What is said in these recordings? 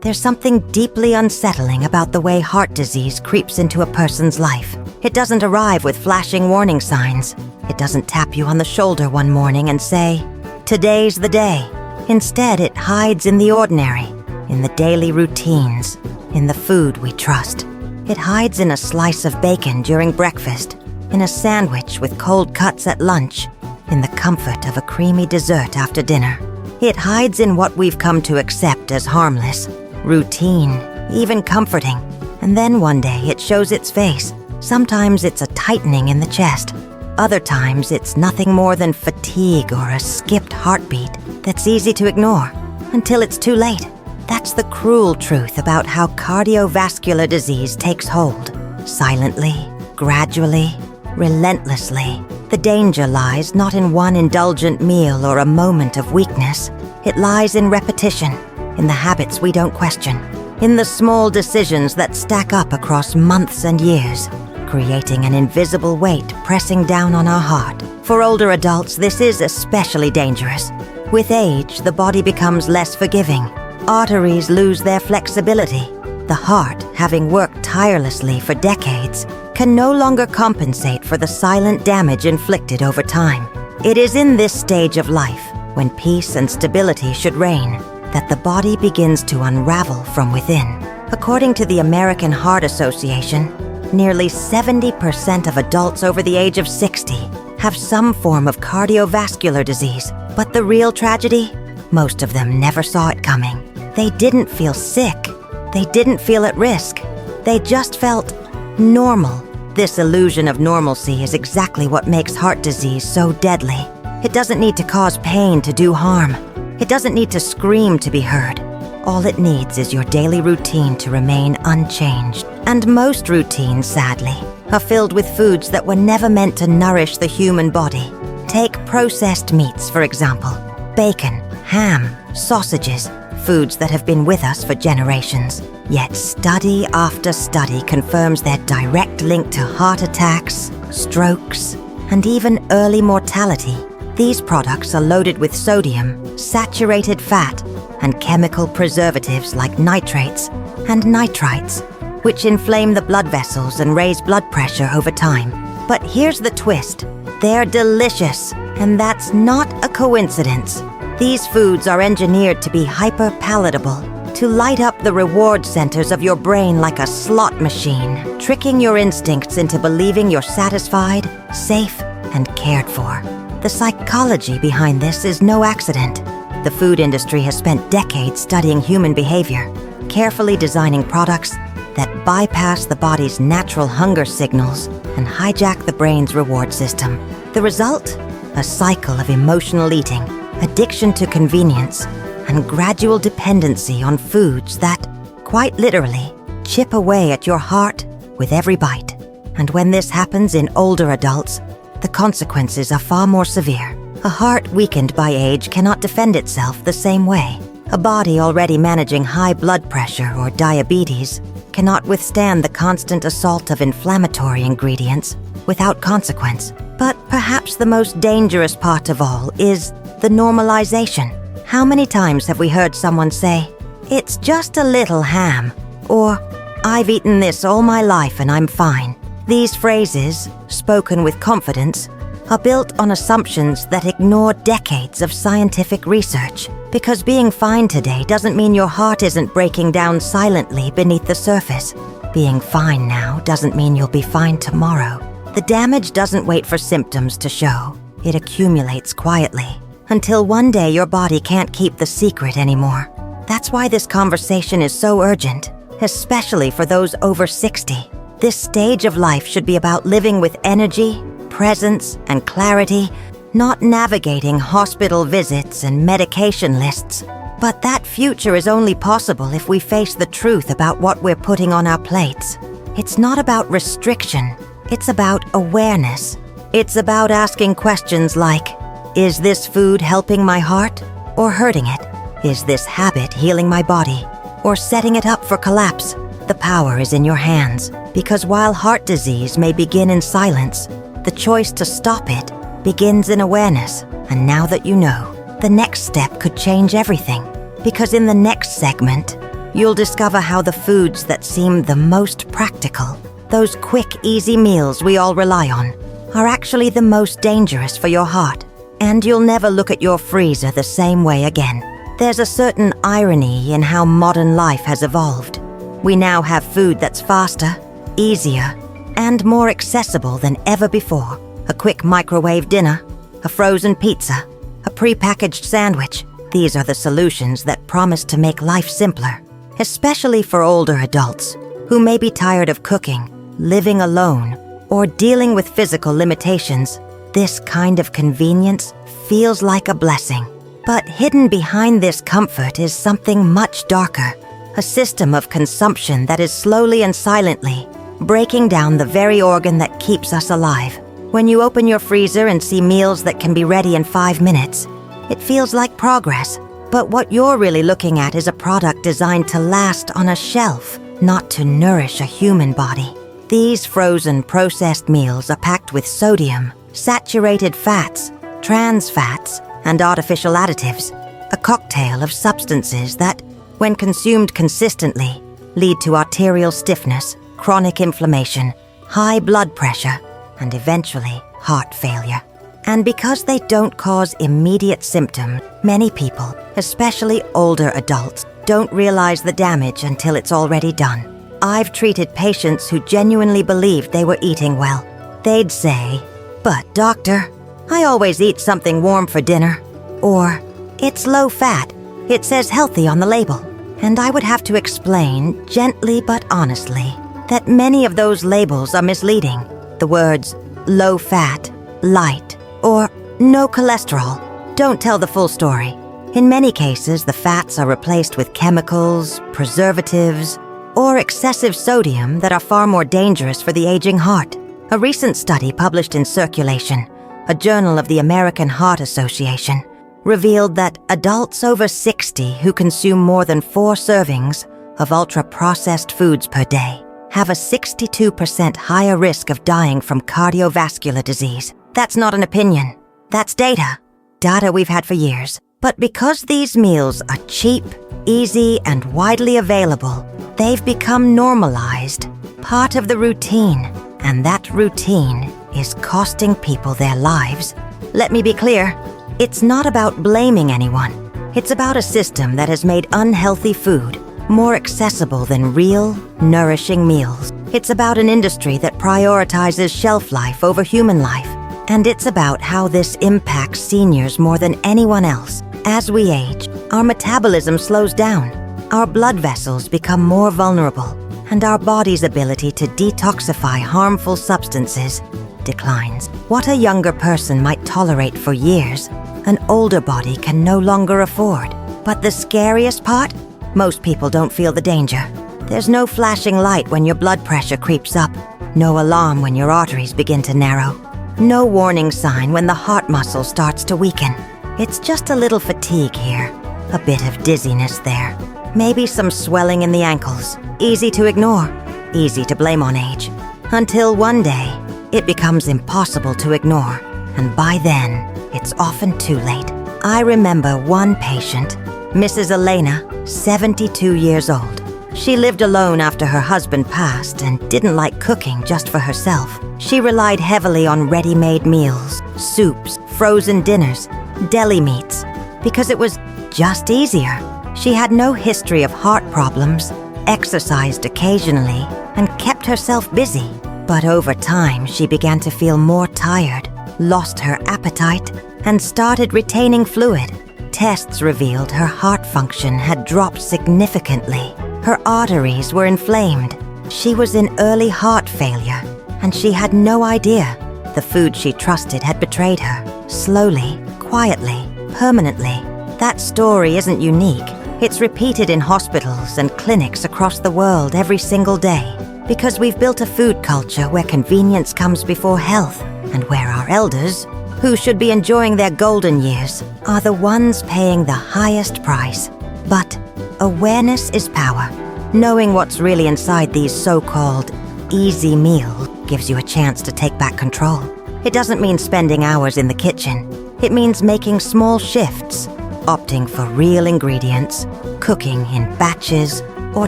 There's something deeply unsettling about the way heart disease creeps into a person's life. It doesn't arrive with flashing warning signs. It doesn't tap you on the shoulder one morning and say, "Today's the day." Instead, it hides in the ordinary, in the daily routines, in the food we trust. It hides in a slice of bacon during breakfast, in a sandwich with cold cuts at lunch, in the comfort of a creamy dessert after dinner. It hides in what we've come to accept as harmless, routine, even comforting. And then one day it shows its face. Sometimes it's a tightening in the chest. Other times it's nothing more than fatigue or a skipped heartbeat that's easy to ignore until it's too late. That's the cruel truth about how cardiovascular disease takes hold. Silently, gradually, relentlessly. The danger lies not in one indulgent meal or a moment of weakness. It lies in repetition, in the habits we don't question, in the small decisions that stack up across months and years, creating an invisible weight pressing down on our heart. For older adults, this is especially dangerous. With age, the body becomes less forgiving. Arteries lose their flexibility. The heart, having worked tirelessly for decades, can no longer compensate for the silent damage inflicted over time. It is in this stage of life, when peace and stability should reign, that the body begins to unravel from within. According to the American Heart Association, nearly 70% of adults over the age of 60 have some form of cardiovascular disease. But the real tragedy? Most of them never saw it coming. They didn't feel sick. They didn't feel at risk. They just felt normal. This illusion of normalcy is exactly what makes heart disease so deadly. It doesn't need to cause pain to do harm. It doesn't need to scream to be heard. All it needs is your daily routine to remain unchanged. And most routines, sadly, are filled with foods that were never meant to nourish the human body. Take processed meats, for example. Bacon, ham, sausages, foods that have been with us for generations. Yet study after study confirms their direct link to heart attacks, strokes, and even early mortality. These products are loaded with sodium, saturated fat, and chemical preservatives like nitrates and nitrites, which inflame the blood vessels and raise blood pressure over time. But here's the twist. They're delicious, and that's not a coincidence. These foods are engineered to be hyper-palatable, to light up the reward centers of your brain like a slot machine, tricking your instincts into believing you're satisfied, safe, and cared for. The psychology behind this is no accident. The food industry has spent decades studying human behavior, carefully designing products that bypass the body's natural hunger signals and hijack the brain's reward system. The result? A cycle of emotional eating, addiction to convenience, and gradual dependency on foods that, quite literally, chip away at your heart with every bite. And when this happens in older adults, the consequences are far more severe. A heart weakened by age cannot defend itself the same way. A body already managing high blood pressure or diabetes cannot withstand the constant assault of inflammatory ingredients without consequence. But perhaps the most dangerous part of all is the normalization. How many times have we heard someone say, "It's just a little ham," or "I've eaten this all my life and I'm fine"? These phrases, spoken with confidence, are built on assumptions that ignore decades of scientific research. Because being fine today doesn't mean your heart isn't breaking down silently beneath the surface. Being fine now doesn't mean you'll be fine tomorrow. The damage doesn't wait for symptoms to show. It accumulates quietly, until one day your body can't keep the secret anymore. That's why this conversation is so urgent, especially for those over 60. This stage of life should be about living with energy, presence, and clarity, not navigating hospital visits and medication lists. But that future is only possible if we face the truth about what we're putting on our plates. It's not about restriction, it's about awareness. It's about asking questions like, is this food helping my heart or hurting it? Is this habit healing my body or setting it up for collapse? The power is in your hands, because while heart disease may begin in silence, the choice to stop it begins in awareness. And now that you know, the next step could change everything. Because in the next segment, you'll discover how the foods that seem the most practical, those quick, easy meals we all rely on, are actually the most dangerous for your heart. And you'll never look at your freezer the same way again. There's a certain irony in how modern life has evolved. We now have food that's faster, easier, and more accessible than ever before. A quick microwave dinner, a frozen pizza, a prepackaged sandwich. These are the solutions that promise to make life simpler, especially for older adults who may be tired of cooking, living alone, or dealing with physical limitations. This kind of convenience feels like a blessing. But hidden behind this comfort is something much darker, a system of consumption that is slowly and silently breaking down the very organ that keeps us alive. When you open your freezer and see meals that can be ready in 5 minutes, it feels like progress. But what you're really looking at is a product designed to last on a shelf, not to nourish a human body. These frozen processed meals are packed with sodium, saturated fats, trans fats, and artificial additives, a cocktail of substances that, when consumed consistently, lead to arterial stiffness, chronic inflammation, high blood pressure, and eventually heart failure. And because they don't cause immediate symptoms, many people, especially older adults, don't realize the damage until it's already done. I've treated patients who genuinely believed they were eating well. They'd say, "But doctor, I always eat something warm for dinner." Or, "It's low fat. It says healthy on the label." And I would have to explain, gently but honestly, that many of those labels are misleading. The words low fat, light, or no cholesterol don't tell the full story. In many cases, the fats are replaced with chemicals, preservatives, or excessive sodium that are far more dangerous for the aging heart. A recent study published in Circulation, a journal of the American Heart Association, revealed that adults over 60 who consume more than 4 servings of ultra-processed foods per day have a 62% higher risk of dying from cardiovascular disease. That's not an opinion. That's data. Data we've had for years. But because these meals are cheap, easy, and widely available, they've become normalized, part of the routine. And that routine is costing people their lives. Let me be clear, it's not about blaming anyone. It's about a system that has made unhealthy food more accessible than real, nourishing meals. It's about an industry that prioritizes shelf life over human life. And it's about how this impacts seniors more than anyone else. As we age, our metabolism slows down, our blood vessels become more vulnerable, and our body's ability to detoxify harmful substances declines. What a younger person might tolerate for years, an older body can no longer afford. But the scariest part? Most people don't feel the danger. There's no flashing light when your blood pressure creeps up, no alarm when your arteries begin to narrow, no warning sign when the heart muscle starts to weaken. It's just a little fatigue here, a bit of dizziness there, maybe some swelling in the ankles, easy to ignore, easy to blame on age, until one day it becomes impossible to ignore, and by then it's often too late. I remember one patient, Mrs. Elena, 72 years old. She lived alone after her husband passed and didn't like cooking just for herself. She relied heavily on ready-made meals, soups, frozen dinners, deli meats, because it was just easier. She had no history of heart problems, exercised occasionally, and kept herself busy. But over time, she began to feel more tired, lost her appetite, and started retaining fluid. Tests revealed her heart function had dropped significantly. Her arteries were inflamed. She was in early heart failure, and she had no idea. The food she trusted had betrayed her, slowly, quietly, permanently. That story isn't unique. It's repeated in hospitals and clinics across the world every single day, because we've built a food culture where convenience comes before health, and where our elders, who should be enjoying their golden years, are the ones paying the highest price. But awareness is power. Knowing what's really inside these so-called easy meals gives you a chance to take back control. It doesn't mean spending hours in the kitchen. It means making small shifts, opting for real ingredients, cooking in batches, or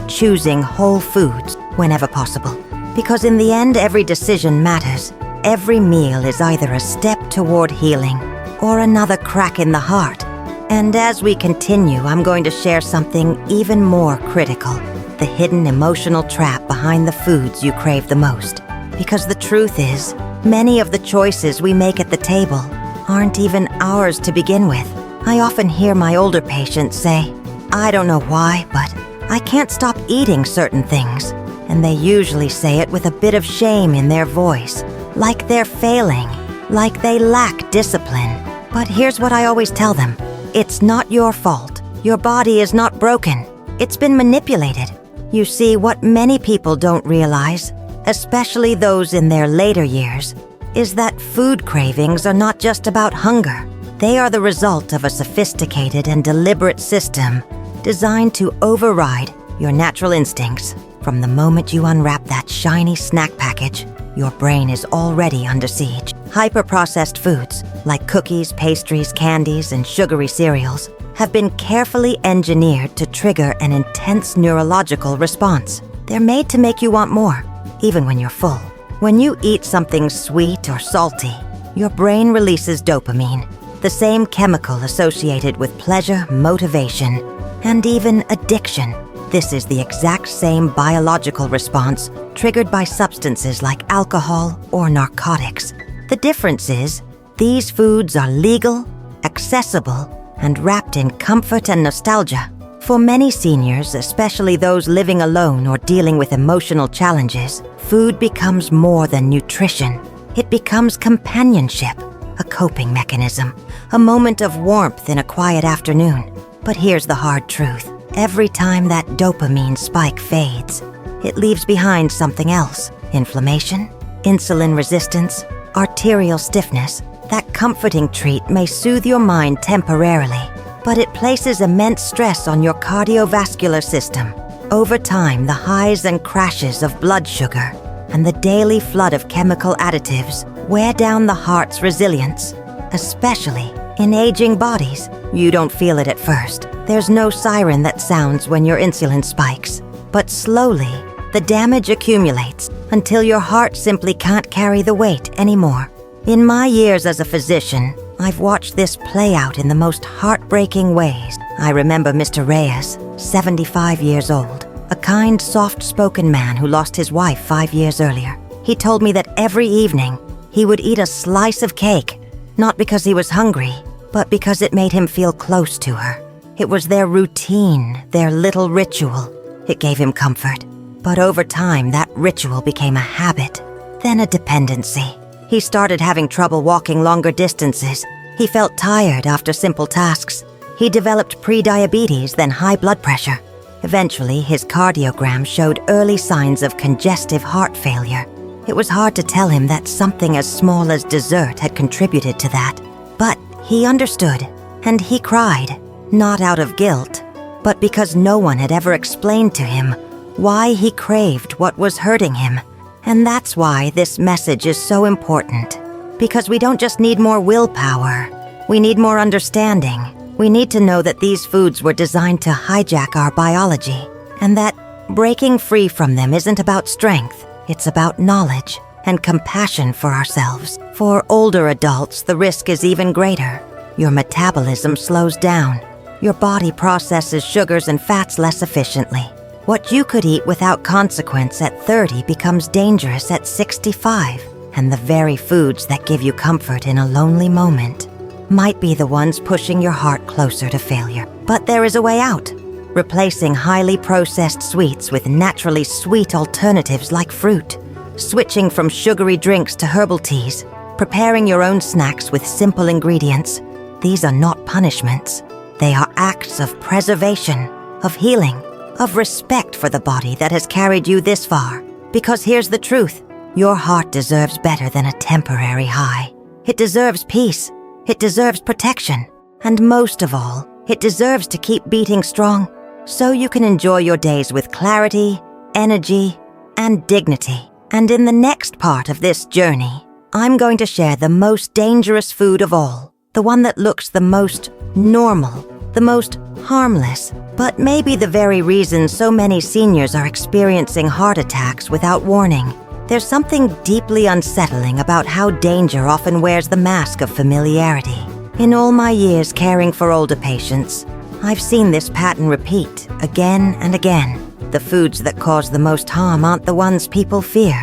choosing whole foods whenever possible. Because in the end, every decision matters. Every meal is either a step toward healing or another crack in the heart. And as we continue, I'm going to share something even more critical: the hidden emotional trap behind the foods you crave the most. Because the truth is, many of the choices we make at the table aren't even ours to begin with. I often hear my older patients say, "I don't know why, but I can't stop eating certain things." And they usually say it with a bit of shame in their voice, like they're failing, like they lack discipline. But here's what I always tell them: it's not your fault. Your body is not broken. It's been manipulated. You see, what many people don't realize, especially those in their later years, is that food cravings are not just about hunger. They are the result of a sophisticated and deliberate system designed to override your natural instincts. From the moment you unwrap that shiny snack package, your brain is already under siege. Hyper-processed foods, like cookies, pastries, candies, and sugary cereals, have been carefully engineered to trigger an intense neurological response. They're made to make you want more, even when you're full. When you eat something sweet or salty, your brain releases dopamine, the same chemical associated with pleasure, motivation, and even addiction. This is the exact same biological response triggered by substances like alcohol or narcotics. The difference is, these foods are legal, accessible, and wrapped in comfort and nostalgia. For many seniors, especially those living alone or dealing with emotional challenges, food becomes more than nutrition. It becomes companionship, a coping mechanism, a moment of warmth in a quiet afternoon. But here's the hard truth: every time that dopamine spike fades, it leaves behind something else: inflammation, insulin resistance, arterial stiffness. That comforting treat may soothe your mind temporarily, but it places immense stress on your cardiovascular system. Over time, the highs and crashes of blood sugar and the daily flood of chemical additives wear down the heart's resilience, especially in aging bodies. You don't feel it at first. There's no siren that sounds when your insulin spikes. But slowly, the damage accumulates until your heart simply can't carry the weight anymore. In my years as a physician, I've watched this play out in the most heartbreaking ways. I remember Mr. Reyes, 75 years old, a kind, soft-spoken man who lost his wife 5 years earlier. He told me that every evening he would eat a slice of cake, not because he was hungry, but because it made him feel close to her. It was their routine, their little ritual. It gave him comfort. But over time, that ritual became a habit, then a dependency. He started having trouble walking longer distances. He felt tired after simple tasks. He developed pre-diabetes, then high blood pressure. Eventually, his cardiogram showed early signs of congestive heart failure. It was hard to tell him that something as small as dessert had contributed to that. But he understood, and he cried, not out of guilt, but because no one had ever explained to him why he craved what was hurting him. And that's why this message is so important. Because we don't just need more willpower. We need more understanding. We need to know that these foods were designed to hijack our biology, and that breaking free from them isn't about strength. It's about knowledge and compassion for ourselves. For older adults, the risk is even greater. Your metabolism slows down. Your body processes sugars and fats less efficiently. What you could eat without consequence at 30 becomes dangerous at 65. And the very foods that give you comfort in a lonely moment might be the ones pushing your heart closer to failure. But there is a way out. Replacing highly processed sweets with naturally sweet alternatives like fruit. Switching from sugary drinks to herbal teas. Preparing your own snacks with simple ingredients. These are not punishments. They are acts of preservation, of healing, of respect for the body that has carried you this far. Because here's the truth. Your heart deserves better than a temporary high. It deserves peace. It deserves protection. And most of all, it deserves to keep beating strong so you can enjoy your days with clarity, energy, and dignity. And in the next part of this journey, I'm going to share the most dangerous food of all, the one that looks the most normal the most harmless, but maybe the very reason so many seniors are experiencing heart attacks without warning. There's something deeply unsettling about how danger often wears the mask of familiarity. In all my years caring for older patients, I've seen this pattern repeat again and again. The foods that cause the most harm aren't the ones people fear.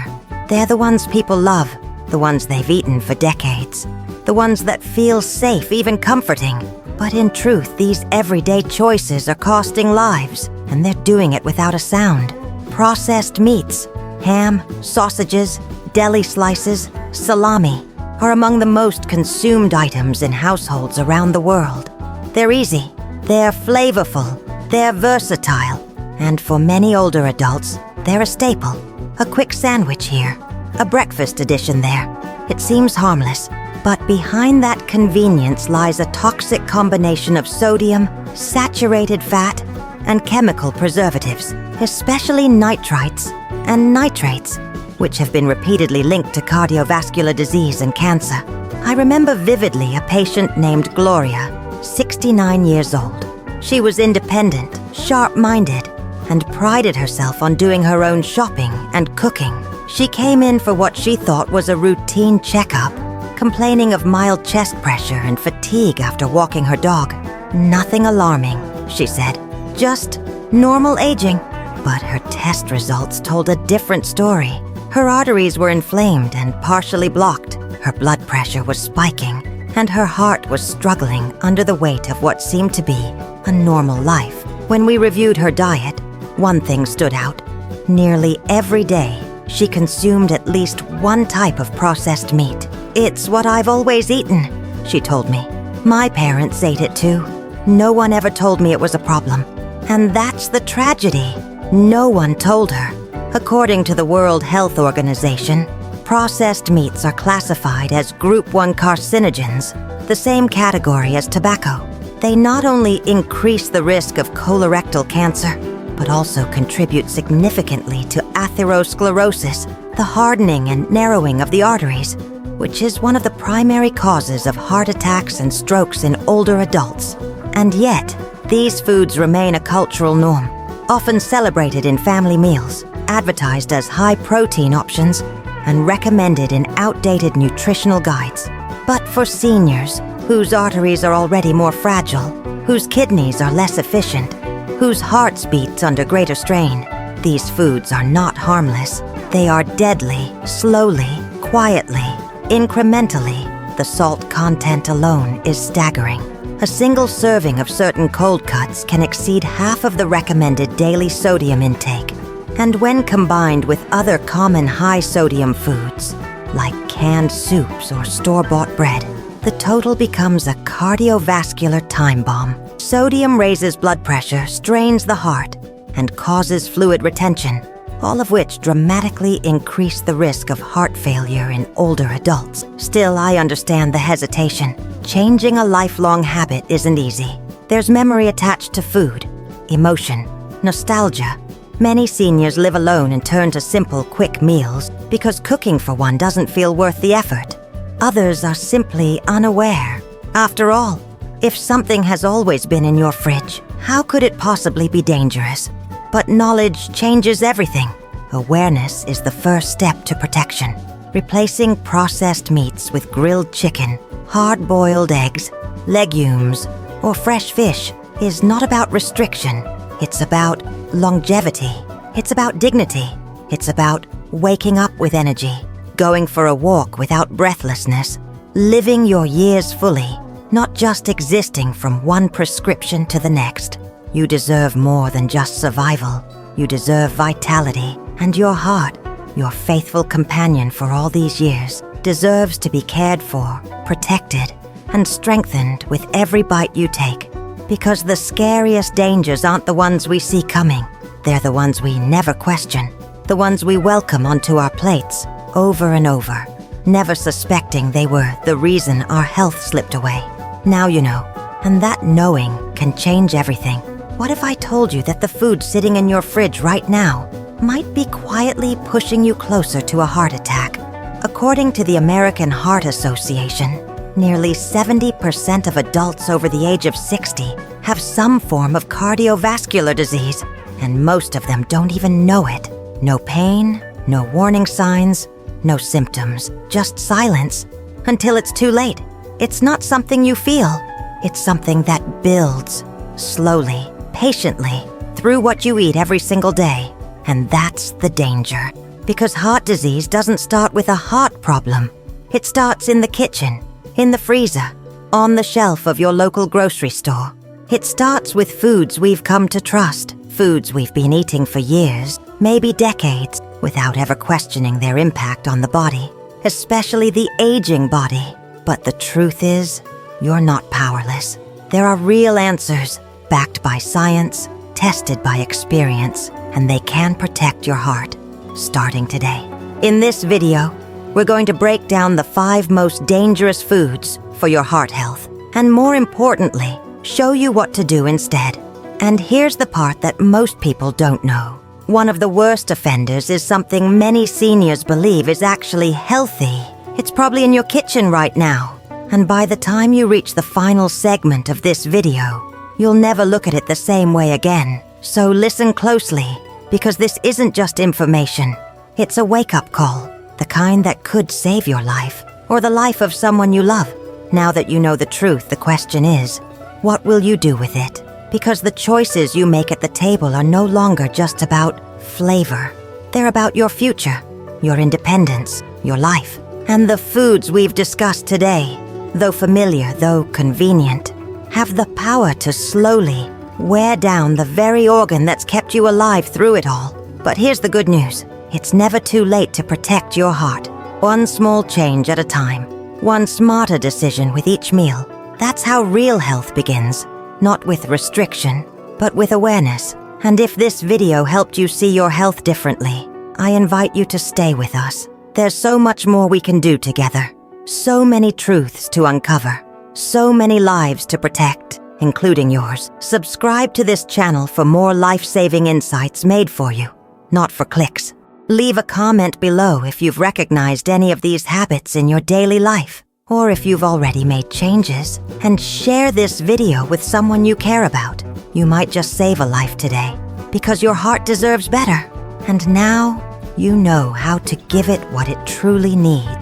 They're the ones people love, the ones they've eaten for decades, the ones that feel safe, even comforting. But in truth, these everyday choices are costing lives, and they're doing it without a sound. Processed meats, ham, sausages, deli slices, salami are among the most consumed items in households around the world. They're easy, they're flavorful, they're versatile, and for many older adults, they're a staple. A quick sandwich here, a breakfast edition there. It seems harmless, but behind that convenience lies a toxic combination of sodium, saturated fat, and chemical preservatives, especially nitrites and nitrates, which have been repeatedly linked to cardiovascular disease and cancer. I remember vividly a patient named Gloria, 69 years old. She was independent, sharp-minded, and prided herself on doing her own shopping and cooking. She came in for what she thought was a routine checkup, complaining of mild chest pressure and fatigue after walking her dog. Nothing alarming, she said, just normal aging. But her test results told a different story. Her arteries were inflamed and partially blocked, her blood pressure was spiking, and her heart was struggling under the weight of what seemed to be a normal life. When we reviewed her diet, one thing stood out. Nearly every day, she consumed at least one type of processed meat. "It's what I've always eaten," she told me. "My parents ate it too. No one ever told me it was a problem." And that's the tragedy. No one told her. According to the World Health Organization, processed meats are classified as Group 1 carcinogens, the same category as tobacco. They not only increase the risk of colorectal cancer, but also contribute significantly to atherosclerosis, the hardening and narrowing of the arteries, which is one of the primary causes of heart attacks and strokes in older adults. And yet, these foods remain a cultural norm, often celebrated in family meals, advertised as high-protein options, and recommended in outdated nutritional guides. But for seniors, whose arteries are already more fragile, whose kidneys are less efficient, whose hearts beat under greater strain, these foods are not harmless. They are deadly, slowly, quietly, incrementally. The salt content alone is staggering. A single serving of certain cold cuts can exceed half of the recommended daily sodium intake. And when combined with other common high-sodium foods, like canned soups or store-bought bread, the total becomes a cardiovascular time bomb. Sodium raises blood pressure, strains the heart, and causes fluid retention, all of which dramatically increase the risk of heart failure in older adults. Still, I understand the hesitation. Changing a lifelong habit isn't easy. There's memory attached to food, emotion, nostalgia. Many seniors live alone and turn to simple, quick meals because cooking for one doesn't feel worth the effort. Others are simply unaware. After all, if something has always been in your fridge, how could it possibly be dangerous? But knowledge changes everything. Awareness is the first step to protection. Replacing processed meats with grilled chicken, hard-boiled eggs, legumes, or fresh fish is not about restriction. It's about longevity. It's about dignity. It's about waking up with energy, going for a walk without breathlessness, living your years fully, not just existing from one prescription to the next. You deserve more than just survival. You deserve vitality, and your heart, your faithful companion for all these years, deserves to be cared for, protected, and strengthened with every bite you take. Because the scariest dangers aren't the ones we see coming. They're the ones we never question, the ones we welcome onto our plates over and over, never suspecting they were the reason our health slipped away. Now you know, and that knowing can change everything. What if I told you that the food sitting in your fridge right now might be quietly pushing you closer to a heart attack? According to the American Heart Association, nearly 70% of adults over the age of 60 have some form of cardiovascular disease, and most of them don't even know it. No pain, no warning signs, no symptoms, just silence until it's too late. It's not something you feel. It's something that builds, slowly, patiently, through what you eat every single day. And that's the danger. Because heart disease doesn't start with a heart problem. It starts in the kitchen, in the freezer, on the shelf of your local grocery store. It starts with foods we've come to trust, foods we've been eating for years, maybe decades, without ever questioning their impact on the body, especially the aging body. But the truth is, you're not powerless. There are real answers, backed by science, tested by experience, and they can protect your heart, starting today. In this video, we're going to break down the 5 most dangerous foods for your heart health, and more importantly, show you what to do instead. And here's the part that most people don't know. One of the worst offenders is something many seniors believe is actually healthy. It's probably in your kitchen right now. And by the time you reach the final segment of this video, you'll never look at it the same way again. So listen closely, because this isn't just information. It's a wake-up call, the kind that could save your life, or the life of someone you love. Now that you know the truth, the question is, what will you do with it? Because the choices you make at the table are no longer just about flavor. They're about your future, your independence, your life. And the foods we've discussed today, though familiar, though convenient, have the power to slowly wear down the very organ that's kept you alive through it all. But here's the good news. It's never too late to protect your heart. One small change at a time. One smarter decision with each meal. That's how real health begins. Not with restriction, but with awareness. And if this video helped you see your health differently, I invite you to stay with us. There's so much more we can do together. So many truths to uncover. So many lives to protect, including yours. Subscribe to this channel for more life-saving insights made for you, not for clicks. Leave a comment below if you've recognized any of these habits in your daily life, or if you've already made changes, and share this video with someone you care about. You might just save a life today, because your heart deserves better. And now, you know how to give it what it truly needs.